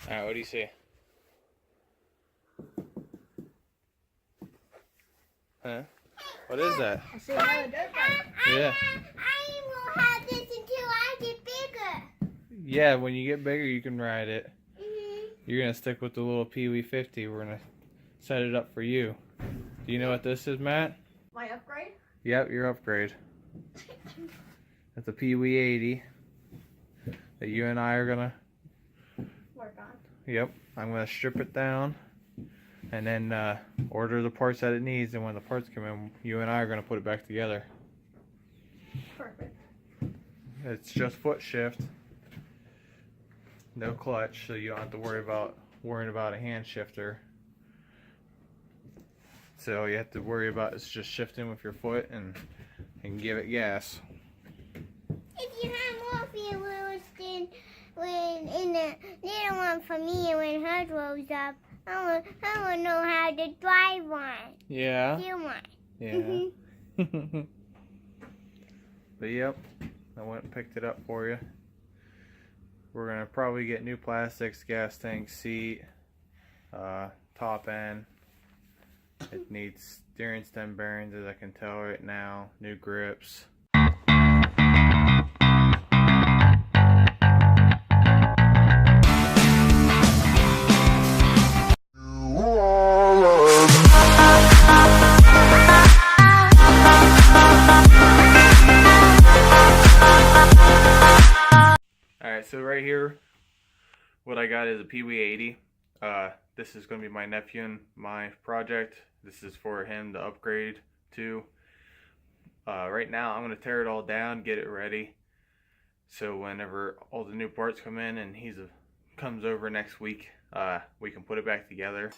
Alright, what do you see? Huh? What is that? I see another dirt bike. Yeah. I will have this until I get bigger. Yeah, when you get bigger, you can ride it. Mm-hmm. You're going to stick with the little pw80. We're going to set it up for you. Do you know what this is, Matt? My upgrade? Yep, your upgrade. It's a pw80 that you and I are going to... Work on. Yep, I'm going to strip it down and then order the parts that it needs, and when the parts come in, you and I are going to put it back together. Perfect. It's just foot shift, no clutch, so you don't have to worrying about a hand shifter. So you have to worry about is just shifting with your foot and give it gas. If you have more wheels than when in the little one for me, when hers rolls up, I want to know how to drive one. Yeah. Do one. Yeah. But yep, I went and picked it up for you. We're gonna probably get new plastics, gas tank, seat, top end. It needs steering stem bearings, as I can tell right now. New grips. Alright, so right here, what I got is a pw80. This is going to be my nephew and my project. This is for him to upgrade to. Right now, I'm going to tear it all down, get it ready. So whenever all the new parts come in and comes over next week, we can put it back together.